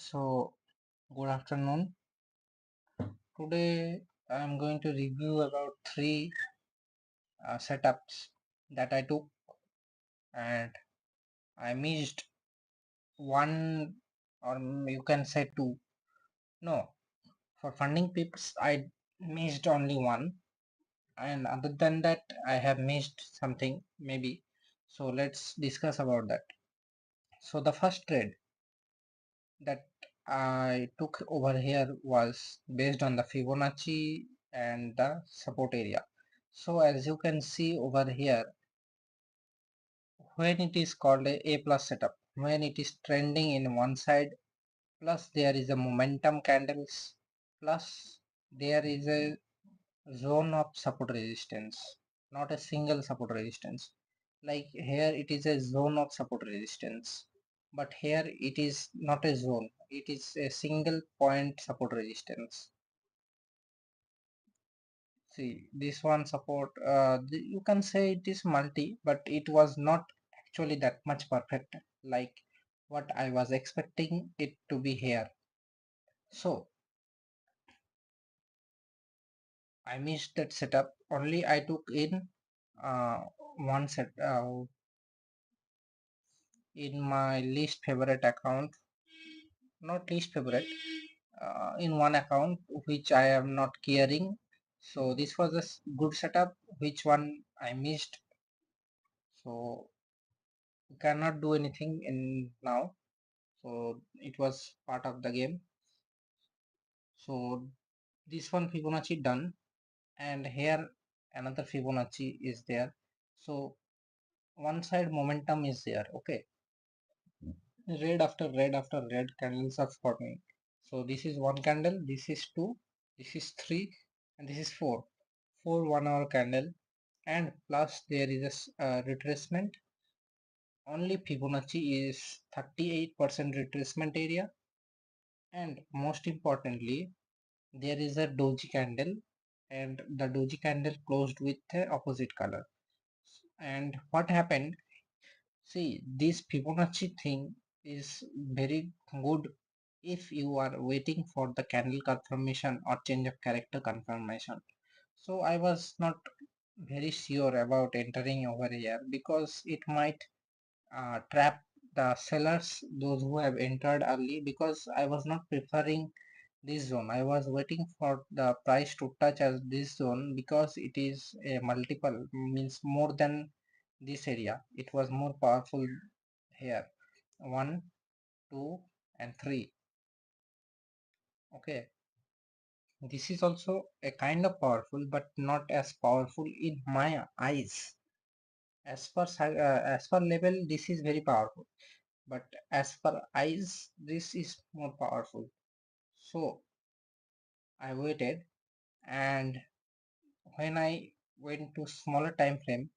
So, good afternoon. Today I am going to review about three setups that I took, and I missed one, or you can say two. No, for funding pips, I missed only one, and other than that, I have missed something maybe. So, let's discuss about that. So, the first trade that I took over here was based on the Fibonacci and the support area. So as you can see over here, when it is called a plus setup, when it is trending in one side, plus there is a momentum candles, plus there is a zone of support resistance, not a single support resistance. Like here it is a zone of support resistance, but here it is not a zone, it is a single point support resistance. See this one support, you can say it is multi, but it was not actually that much perfect like what I was expecting it to be here. So I missed that setup. Only I took in one set in my least favorite account, not least favorite, in one account which I am not caring. So this was a good setup, which one I missed. So cannot do anything in now. So it was part of the game. So this one Fibonacci done, and here another Fibonacci is there. So one side momentum is there. Okay, red after red after red candles are forming. So this is one candle, this is two, this is three, and this is four. 1 hour candle, and plus there is a retracement. Only Fibonacci is 38% retracement area, and most importantly, there is a doji candle, and the doji candle closed with the opposite color. And what happened? See, this Fibonacci thing is very good if you are waiting for the candle confirmation or change of character confirmation. So I was not very sure about entering over here because it might trap the sellers, those who have entered early, because I was not preferring this zone. I was waiting for the price to touch as this zone because it is a multiple, means more than this area. It was more powerful here. 1, 2, and 3. Okay, this is also a kind of powerful, but not as powerful in my eyes. As per level, this is very powerful, but as per eyes, this is more powerful. So I waited, and when I went to smaller time frame,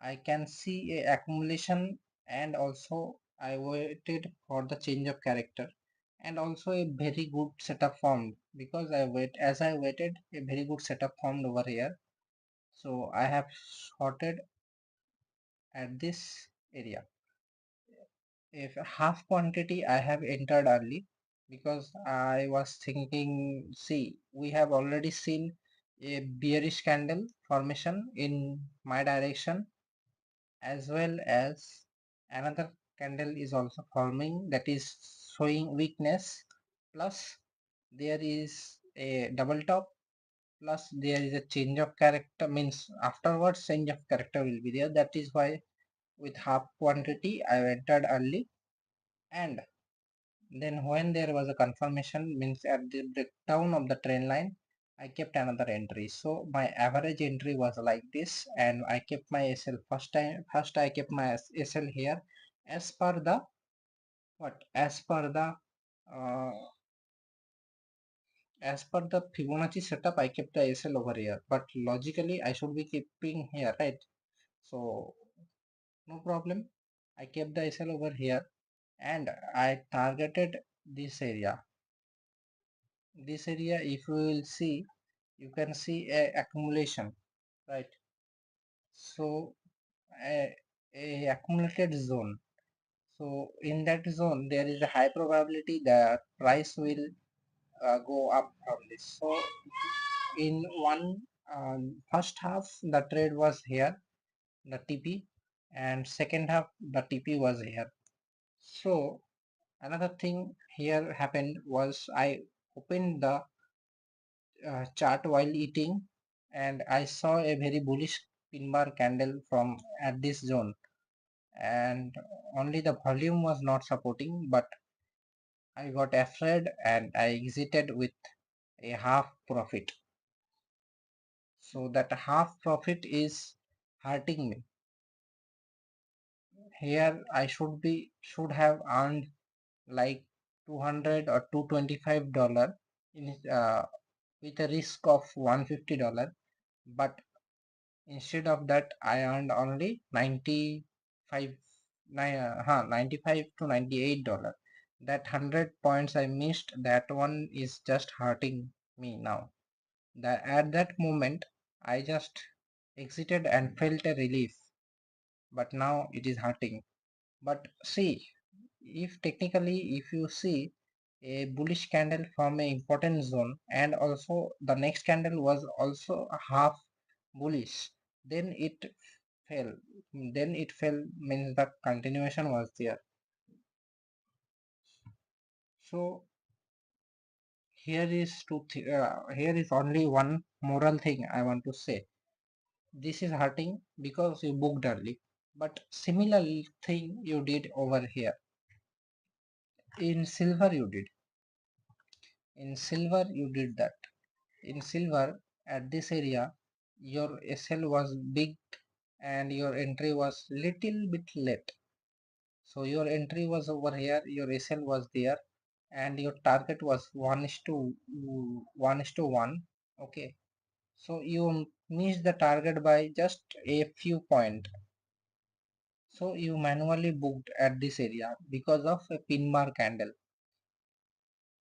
I can see a accumulation, and also I waited for the change of character, and also a very good setup formed, because as I waited, a very good setup formed over here. So I have shorted at this area. If half quantity I have entered early, because I was thinking, see, we have already seen a bearish candle formation in my direction, as well as another candle is also forming that is showing weakness, plus there is a double top, plus there is a change of character, means afterwards change of character will be there. That is why with half quantity I entered early, and then when there was a confirmation, means at the breakdown of the trend line, I kept another entry. So my average entry was like this, and I kept my SL first I kept my SL here as per the what? Uh, as per the Fibonacci setup, I kept the SL over here. But logically, I should be keeping here, right? So no problem. I kept the SL over here, and I targeted this area. This area, if you will see, you can see a accumulation, right? So a accumulated zone. So in that zone, there is a high probability that price will go up from this. So in one first half, the trade was here, the TP, and second half, the TP was here. So another thing here happened was I opened the chart while eating, and I saw a very bullish pin bar candle from at this zone, and only the volume was not supporting, but I got afraid and I exited with a half profit. So that half profit is hurting me. Here I should have earned like 200 or $225 in with a risk of $150, but instead of that I earned only 95 95 to $98. That 100 points I missed, that one is just hurting me now. At that moment I just exited and felt a relief, but now it is hurting. But see, if technically if you see a bullish candle from an important zone, and also the next candle was also a half bullish, then it fell. Then it fell means the continuation was there. So here is only one moral thing I want to say. This is hurting because you booked early, but similar thing you did over here. In silver you did. In silver you did that. In silver, at this area, your SL was big and your entry was little bit late. So your entry was over here, your SL was there, and your target was 1 is to 1 is to 1. Okay. So you missed the target by just a few point. So you manually booked at this area because of a pin bar candle.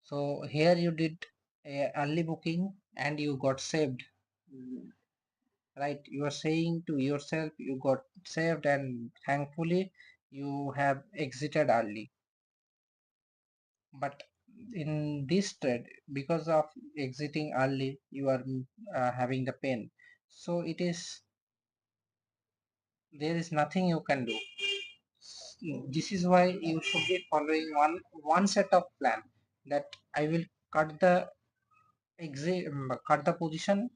So here you did a early booking and you got saved. Right, you are saying to yourself you got saved and thankfully you have exited early. But in this trade, because of exiting early, you are having the pain. So it is, there is nothing you can do. This is why you should be following one set of plan, that I will cut the cut the position,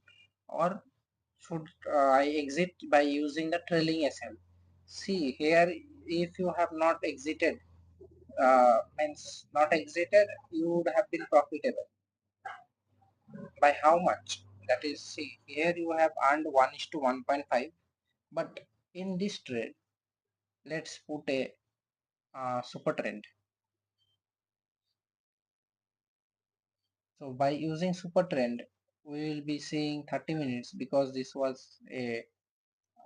or should I exit by using the trailing SL. See here, if you have not exited, means not exited, you would have been profitable. By how much? That is, see here you have earned 1 is to 1.5, but in this trade, let's put a super trend. So by using super trend, we will be seeing 30 minutes because this was a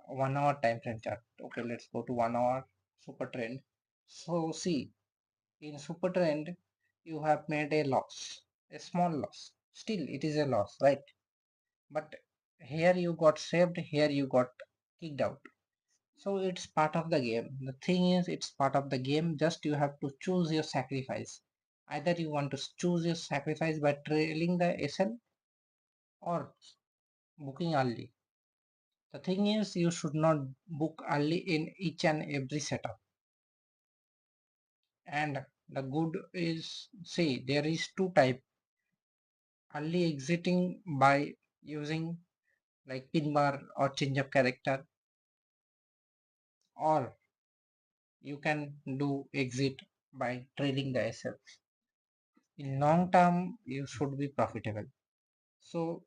1 hour time frame chart. Okay, let's go to 1 hour super trend. So see, in super trend, you have made a loss, a small loss. Still, it is a loss, right? But here you got saved, here you got kicked out. So it's part of the game. The thing is, it's part of the game. Just you have to choose your sacrifice. Either you want to choose your sacrifice by trailing the SL or booking early. The thing is, you should not book early in each and every setup. And the good is, see, there is two type: early exiting by using like pin bar or change of character, or you can do exit by trailing the SL. In long term, you should be profitable. So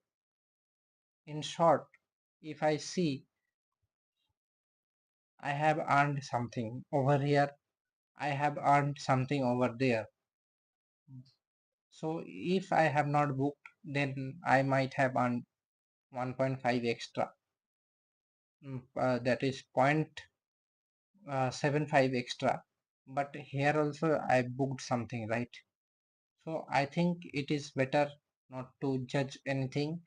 in short, if I see I have earned something over here, I have earned something over there. So if I have not booked, then I might have earned 1.5 extra. That is 0.75 extra. But here also I booked something, right? So I think it is better not to judge anything.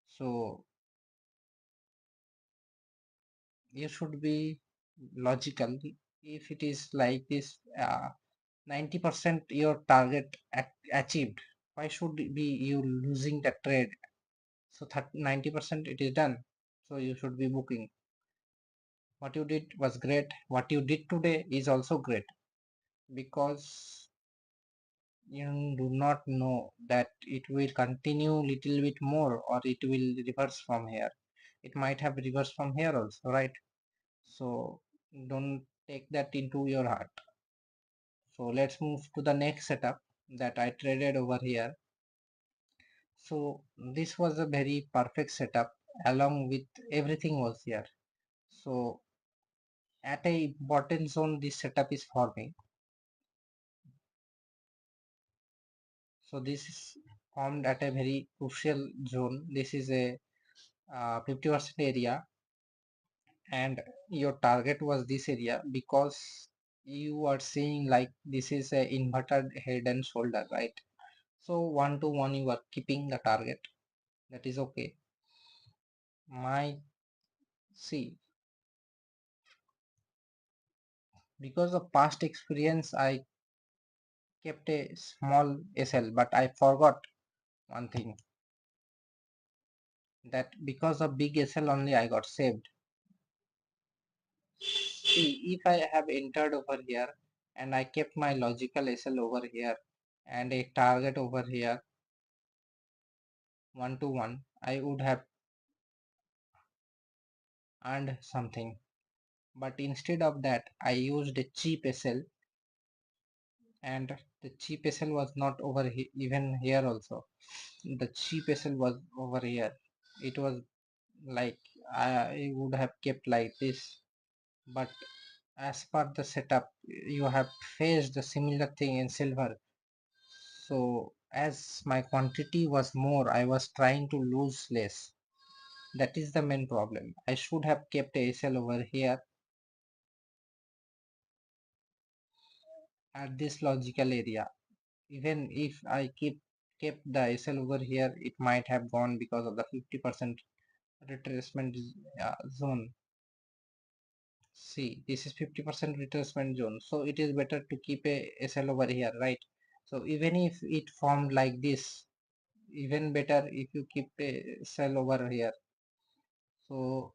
So you should be logical if it is like this, 90% your target achieved, why should it be you losing the trade? So 90% it is done, so you should be booking. What you did was great, what you did today is also great, because you do not know that it will continue little bit more or it will reverse from here. It might have reversed from here also, right? So don't take that into your heart. So let's move to the next setup that I traded over here. So this was a very perfect setup, along with everything was here. So at a important zone this setup is forming. So this is formed at a very crucial zone. This is a 50% area, and your target was this area, because you are seeing like this is a inverted head and shoulder, right? So 1 to 1 you are keeping the target, that is okay. My see, because of past experience I kept a small SL, but I forgot one thing, that because of big SL only I got saved. See, if I have entered over here and I kept my logical SL over here and a target over here 1 to 1, I would have earned something. But instead of that, I used a cheap SL, and the cheap SL was not over even here also. The cheap SL was over here. It was like I would have kept like this, but as per the setup, you have faced the similar thing in silver. So as my quantity was more, I was trying to lose less. That is the main problem. I should have kept a SL over here at this logical area. Even if I kept the SL over here, it might have gone because of the 50% retracement zone. See, this is 50% retracement zone, so it is better to keep a SL over here, right? So even if it formed like this, even better if you keep a SL over here. So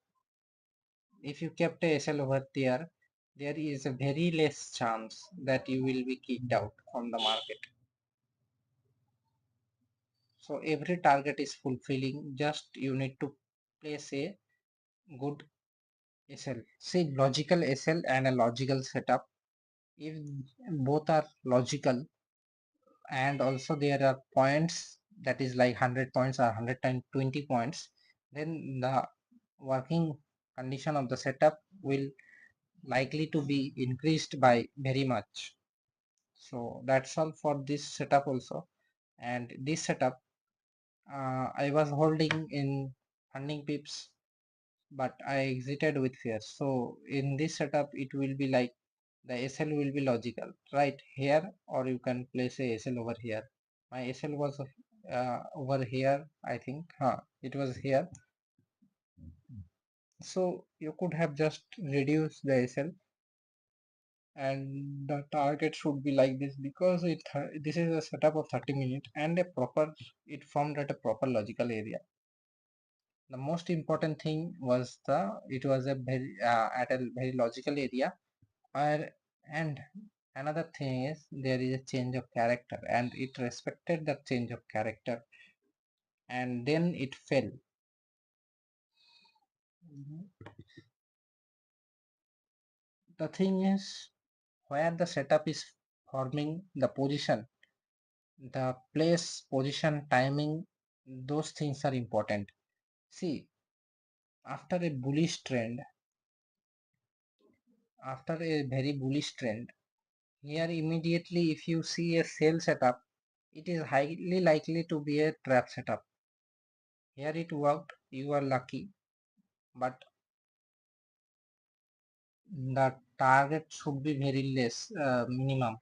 if you kept a SL over there, there is a very less chance that you will be kicked out from the market. So every target is fulfilling, just you need to place a good SL. See, logical SL and a logical setup, if both are logical and also there are points, that is like 100 points or 120 points, then the working condition of the setup will likely to be increased by very much. So that's all for this setup also. And this setup, I was holding in funding pips, but I exited with fear. So in this setup, it will be like the SL will be logical right here, or you can place a SL over here. My SL was over here, I think. It was here. So you could have just reduced the SL, and the target should be like this, because this is a setup of 30 minutes and a proper, it formed at a proper logical area. The most important thing was it was a very at a very logical area. And another thing is there is a change of character, and it respected the change of character, and then it fell. The thing is, where the setup is forming the position, the place, position, timing, those things are important. See, after a bullish trend, after a very bullish trend, here immediately if you see a sell setup, it is highly likely to be a trap setup. Here it worked, you are lucky, but the target should be very less, minimum.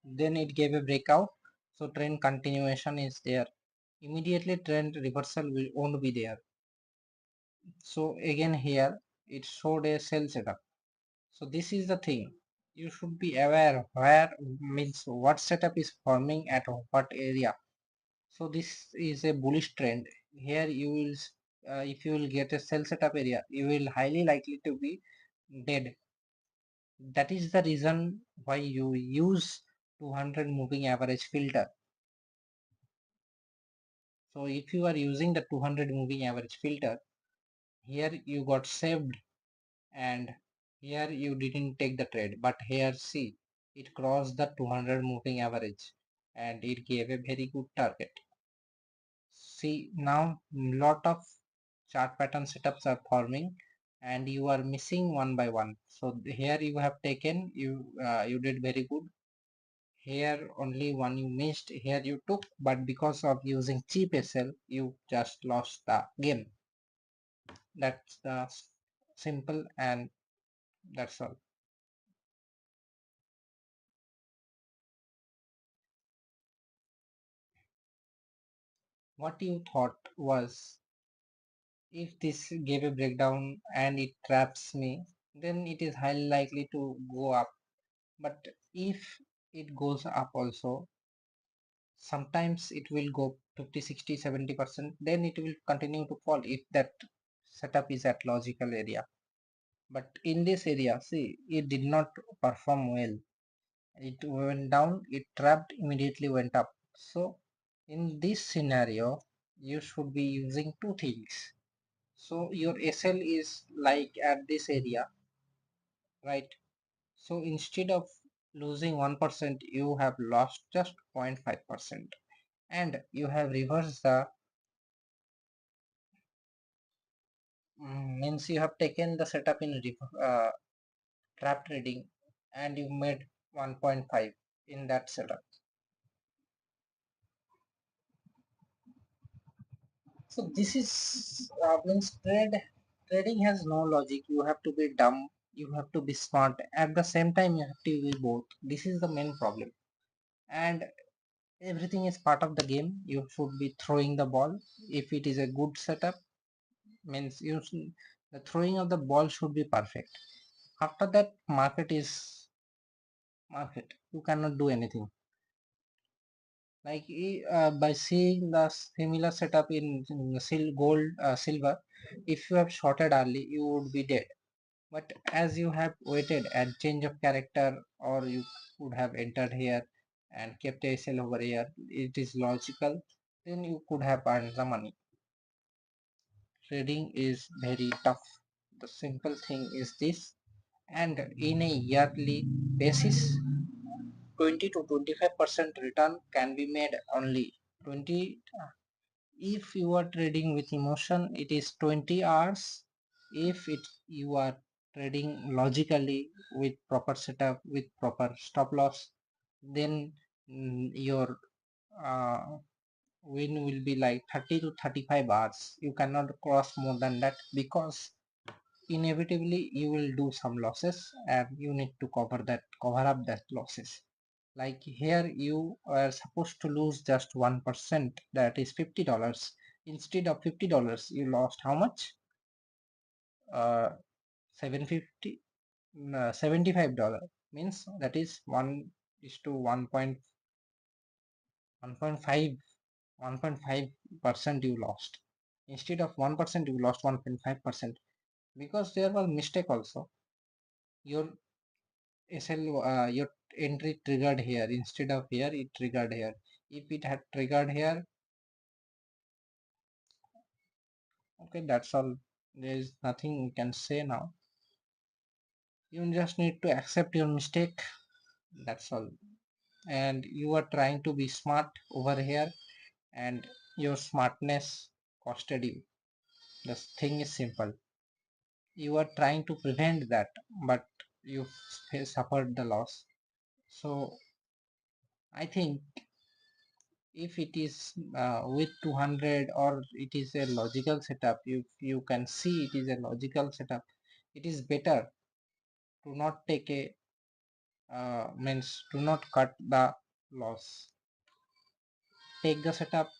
Then it gave a breakout, so trend continuation is there. Immediately trend reversal won't be there. So again here it showed a sell setup. So this is the thing. You should be aware where means what setup is forming at what area. So this is a bullish trend. Here you will, if you will get a sell setup area, you will highly likely to be dead. That is the reason why you use 200 moving average filter. So if you are using the 200 moving average filter, here you got saved and here you didn't take the trade, but here see, it crossed the 200 moving average and it gave a very good target. See, now lot of chart pattern setups are forming and you are missing one by one. So here you have taken, you did very good. Here only one you missed, here you took, but because of using cheap SL you just lost the game. That's the simple, and that's all. What you thought was, if this gave a breakdown and it traps me, then it is highly likely to go up. But if it goes up also, sometimes it will go 50, 60, 70%, then it will continue to fall if that setup is at logical area. But in this area, see, it did not perform well. It went down, it trapped, immediately went up. So in this scenario, you should be using two things. So your SL is like at this area, right? So instead of losing 1%, you have lost just 0.5%, and you have reversed the means you have taken the setup in trap trading and you made 1.5 in that setup. So this is means trading has no logic. You have to be dumb. You have to be smart. At the same time, you have to be both. This is the main problem. And everything is part of the game. You should be throwing the ball. If it is a good setup, means the throwing of the ball should be perfect. After that, market is market. You cannot do anything. Like by seeing the similar setup in gold, silver, if you have shorted early, you would be dead. But as you have waited and change of character, or you could have entered here and kept a sell over here, it is logical, then you could have earned the money. Trading is very tough. The simple thing is this, and in a yearly basis, 20 to 25% return can be made only. 20, if you are trading with emotion, it is 20 hours. If you are trading logically with proper setup, with proper stop loss, then your uh, win will be like 30 to 35 hours. You cannot cross more than that, because inevitably you will do some losses and you need to cover up that losses. Like here you are supposed to lose just 1%, that is $50. Instead of $50, you lost how much? 750, $75, means that is 1 is to 1.5 1.5% you lost. Instead of 1%, you lost 1.5%, because there was mistake also. Your your entry triggered here, instead of here it triggered here. If it had triggered here, okay, that's all. There is nothing you can say now. You just need to accept your mistake. That's all. And you are trying to be smart over here, and your smartness costed you. The thing is simple. You are trying to prevent that, but you suffered the loss. So I think if it is with 200, or it is a logical setup, if you can see it is a logical setup, it is better to not take a means do not cut the loss. Take the setup,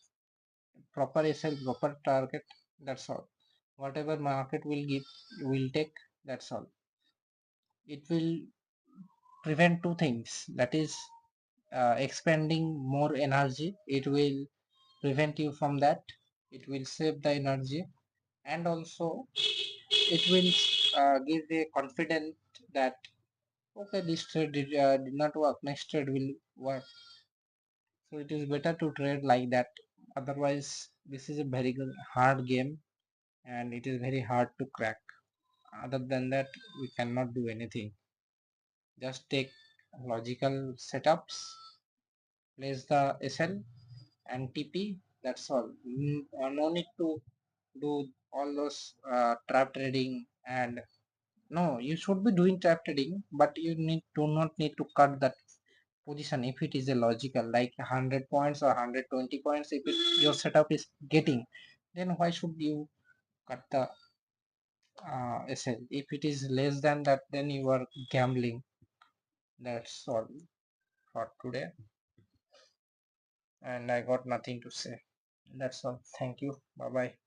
proper SL, proper target, that's all. Whatever market will give, you will take, that's all. it will prevent two things, that is expending more energy. It will prevent you from that, it will save the energy, and also it will give a confidence that okay, this trade did not work, next trade will work. So it is better to trade like that. Otherwise, this is a very good hard game and it is very hard to crack. Other than that, we cannot do anything. Just take logical setups, place the SL and TP. That's all. No need to do all those trap trading, and no, you should be doing trap trading, but you do not need to cut that position if it is a logical, like 100 points or 120 points. If your setup is getting, then why should you cut the SL? If it is less than that, then you are gambling. That's all for today, and I got nothing to say. That's all. Thank you. Bye bye.